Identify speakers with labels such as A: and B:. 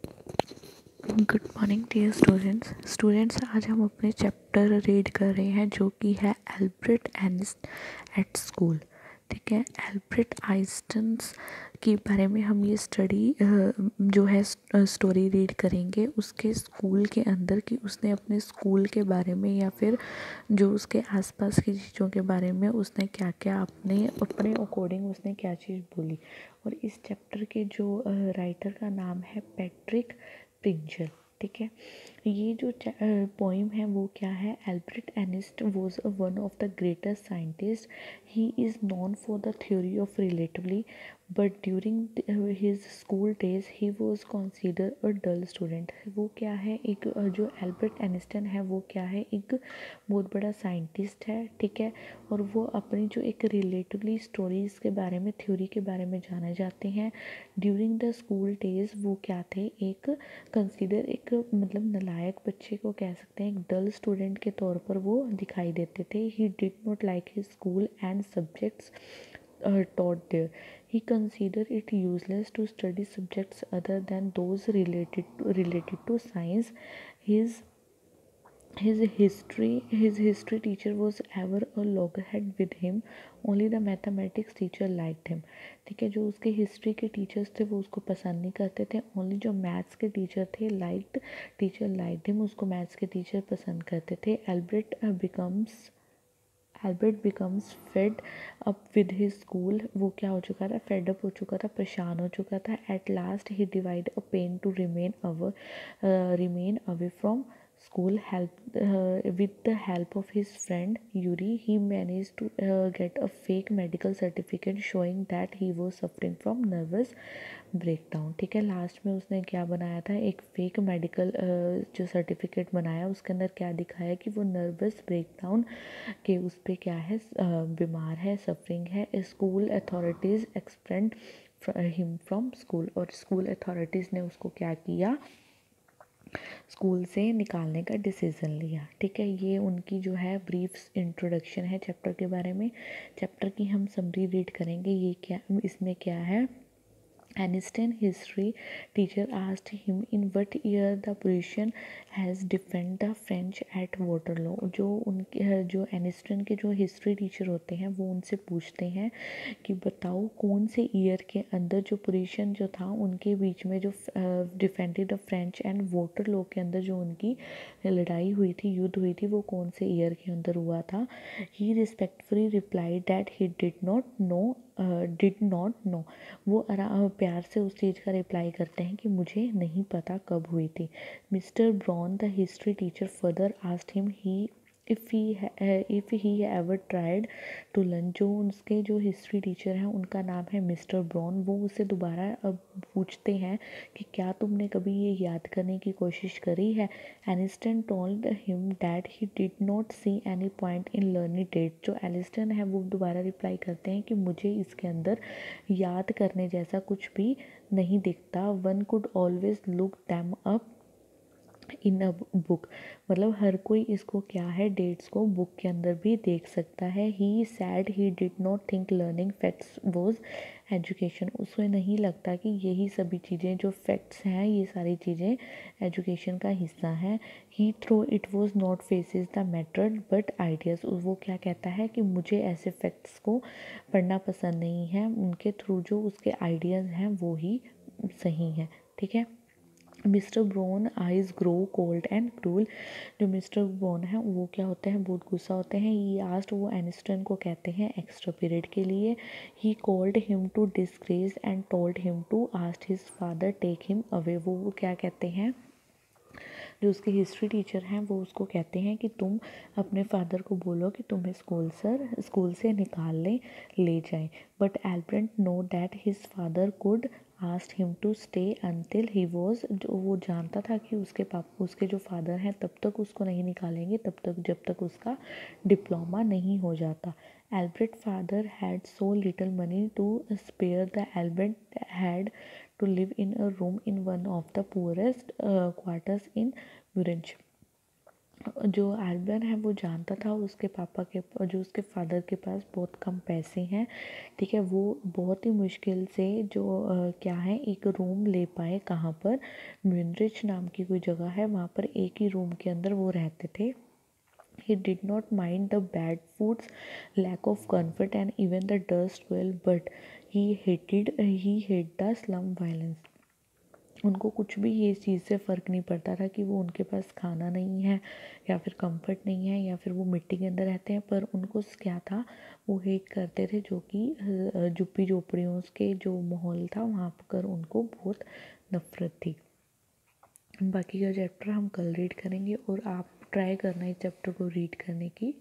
A: Good morning dear students आज हम अपने चैप्टर रीड कर रहे हैं जो कि है एल्ब्रेट आइंस्टाइन एट स्कूल। ठीक है, एल्ब्रेट आइंस्टाइन के बारे में हम ये स्टडी जो है स्टोरी रीड करेंगे उसके स्कूल के अंदर की उसने अपने स्कूल के बारे में या फिर जो उसके आसपास की चीज़ों के बारे में उसने क्या क्या अपने अकॉर्डिंग उसने क्या चीज़ बोली। और इस चैप्टर के जो राइटर का नाम है पैट्रिक प्रिंचल। ठीक है, ये जो पोइम है वो क्या है, Albert Einstein was one of the greatest scientist. He is known for the theory of relatively but during his school days he was consider a dull student. वो क्या है, एक जो एल्बर्ट आइंस्टाइन है वो क्या है, एक बहुत बड़ा साइंटिस्ट है। ठीक है, और वो अपनी जो एक रिलेटिवली स्टोरीज़ के बारे में थ्योरी के बारे में जाने जाते हैं। ड्यूरिंग द स्कूल डेज वो क्या थे, एक कंसीडर एक मतलब नलायक बच्चे को कह सकते हैं, एक डल स्टूडेंट के तौर पर वो दिखाई देते थे। ही did not like his school and subjects taught there. He considered it useless to study subjects other than those related to science. His his history teacher was ever a loggerhead with him. Only the mathematics teacher liked him. ठीक है, जो उसके history के teachers थे वो उसको पसंद नहीं करते थे। ओनली जो मैथ्स के टीचर थे लाइक्ड हिम, उसको मैथ्स के टीचर पसंद करते थे। Albert becomes fed up with his school. वो क्या हो चुका था, फेड अप हो चुका था, परेशान हो चुका था। एट लास्ट ही डिवाइड a plan to remain away from school help with the help of his friend Yuri. He managed to get a fake medical certificate showing that he was suffering from nervous breakdown. ठीक है, last में उसने क्या बनाया था, एक fake medical जो certificate बनाया, उसके अंदर क्या दिखाया कि वो नर्वस ब्रेकडाउन के उस पर क्या है, बीमार है, सफरिंग है। School authorities expand him from school, और स्कूल अथॉरिटीज़ ने उसको क्या किया, स्कूल से निकालने का डिसीज़न लिया। ठीक है, ये उनकी जो है ब्रीफ इंट्रोडक्शन है चैप्टर के बारे में। चैप्टर की हम समरी रीड करेंगे। ये क्या, इसमें क्या है, Einstein history teacher asked him in what year the Prussian has defended the French at Waterloo. जो एनिस्टन के जो हिस्ट्री टीचर होते हैं वो उनसे पूछते हैं कि बताओ कौन से ईयर के अंदर जो प्रुशियन जो था उनके बीच में जो defended the French and Waterloo के अंदर जो उनकी लड़ाई हुई थी, युद्ध हुई थी, वो कौन से ईयर के अंदर हुआ था। He respectfully replied that he did not know. वो प्यार से उस चीज़ का रिप्लाई करते हैं कि मुझे नहीं पता कब हुई थी। Mister Brown the history teacher further asked him if he ever tried to learn. जो उसके जो हिस्ट्री टीचर हैं उनका नाम है मिस्टर ब्राउन। वो उससे दोबारा अब पूछते हैं कि क्या तुमने कभी ये याद करने की कोशिश करी है। Einstein told him that he did not see any point in learning date. जो एलिस्टन है वो दोबारा रिप्लाई करते हैं कि मुझे इसके अंदर याद करने जैसा कुछ भी नहीं दिखता। One could always look them up in a book. मतलब हर कोई इसको क्या है, डेट्स को बुक के अंदर भी देख सकता है। He said he did not think learning facts was education. उसमें नहीं लगता कि यही सभी चीज़ें जो फैक्ट्स हैं ये सारी चीज़ें एजुकेशन का हिस्सा हैं। He thought it was not facts the matter but ideas. वो क्या कहता है कि मुझे ऐसे फैक्ट्स को पढ़ना पसंद नहीं है, उनके थ्रू जो उसके आइडियाज़ हैं वो ही सही हैं। ठीक है, mister brown eyes grow cold and cruel. जो मिस्टर ब्राउन है वो क्या होते हैं, बहुत गुस्सा होते हैं। ये आस्ट वो एनिस्टन को कहते हैं एक्स्ट्रा पीरियड के लिए। He called him to disgrace and told him to ask his father take him away. वो क्या कहते हैं, जो उसके हिस्ट्री टीचर हैं वो उसको कहते हैं कि तुम अपने फादर को बोलो कि तुम्हें स्कूल से निकाल ले जाएं। But Albert know that his father could asked him to stay until he was. जो वो जानता था कि उसके जो फादर हैं तब तक उसको नहीं निकालेंगे, तब तक जब तक उसका डिप्लोमा नहीं हो जाता। Albert father had so little money to spare the Albert had to live in a room in one of the poorest quarters in Munich. जो एल्बन है वो जानता था उसके पापा के जो उसके फादर के पास बहुत कम पैसे हैं, ठीक है। वो बहुत ही मुश्किल से जो क्या है एक रूम ले पाए, कहाँ पर, म्यूनरिच नाम की कोई जगह है, वहाँ पर एक ही रूम के अंदर वो रहते थे। He did not mind the bad foods, lack of comfort, and even the dust well, but he hated the slum violence. उनको कुछ भी ये चीज़ से फ़र्क नहीं पड़ता था कि वो उनके पास खाना नहीं है या फिर कंफर्ट नहीं है या फिर वो मिट्टी के अंदर रहते हैं, पर उनको क्या था, वो हेट करते थे जो कि झुग्गी झोपड़ियों के जो माहौल था वहाँ पर उनको बहुत नफ़रत थी। बाकी का चैप्टर हम कल रीड करेंगे और आप ट्राई करना इस चैप्टर को रीड करने की।